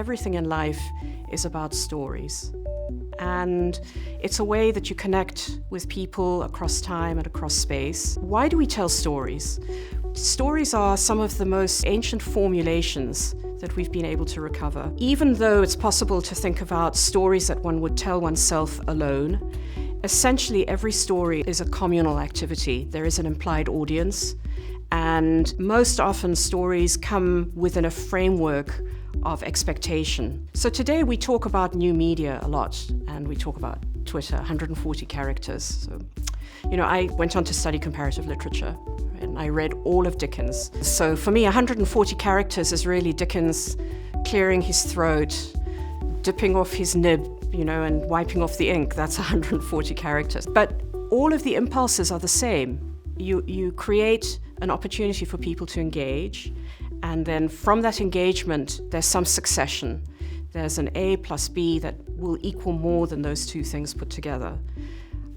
everything in life is about stories. And it's a way that you connect with people across time and across space. Why do we tell stories? Stories are some of the most ancient formulations that we've been able to recover. Even though it's possible to think about stories that one would tell oneself alone, essentially every story is a communal activity. There is an implied audience, and most often stories come within a framework of expectation. So today we talk about new media a lot, and we talk about Twitter, 140 characters. So, I went on to study comparative literature, and I read all of Dickens. So for me, 140 characters is really Dickens clearing his throat, dipping off his nib, and wiping off the ink. That's 140 characters. But all of the impulses are the same. You create an opportunity for people to engage, and then from that engagement, there's some succession. There's an A plus B that will equal more than those two things put together.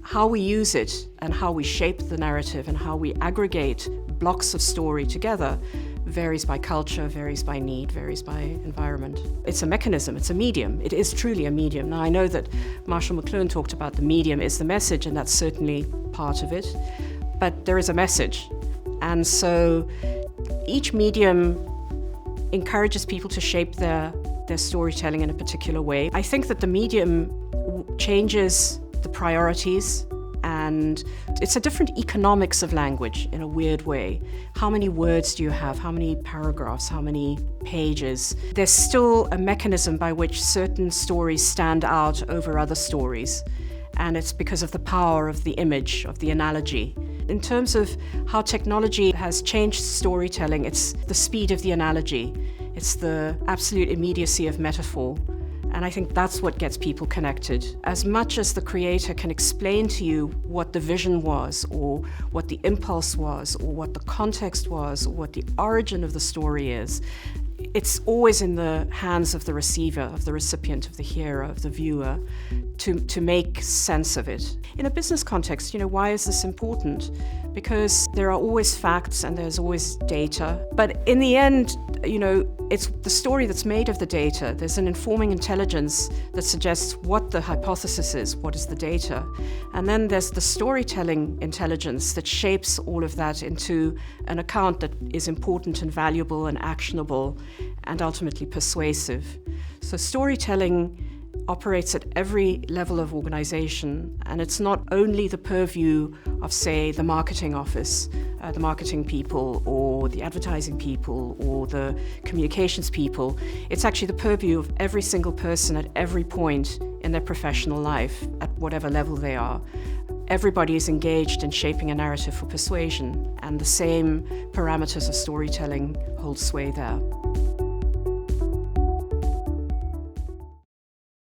How we use it and how we shape the narrative and how we aggregate blocks of story together varies by culture, varies by need, varies by environment. It's a mechanism, it's a medium. It is truly a medium. Now, I know that Marshall McLuhan talked about the medium is the message, and that's certainly part of it, but there is a message. And so each medium encourages people to shape their storytelling in a particular way. I think that the medium changes the priorities, and it's a different economics of language in a weird way. How many words do you have? How many paragraphs? How many pages? There's still a mechanism by which certain stories stand out over other stories, and it's because of the power of the image, of the analogy. In terms of how technology has changed storytelling, it's the speed of the analogy. It's the absolute immediacy of metaphor. And I think that's what gets people connected. As much as the creator can explain to you what the vision was, or what the impulse was, or what the context was, or what the origin of the story is, it's always in the hands of the receiver, of the recipient, of the hearer, of the viewer, to make sense of it. In a business context, why is this important? Because there are always facts and there's always data. But in the end, it's the story that's made of the data. There's an informing intelligence that suggests what the hypothesis is, what is the data. And then there's the storytelling intelligence that shapes all of that into an account that is important and valuable and actionable and ultimately persuasive. So storytelling operates at every level of organization, and it's not only the purview of, say, the marketing office, the marketing people, or the advertising people, or the communications people. It's actually the purview of every single person at every point in their professional life, at whatever level they are. Everybody is engaged in shaping a narrative for persuasion, and the same parameters of storytelling hold sway there.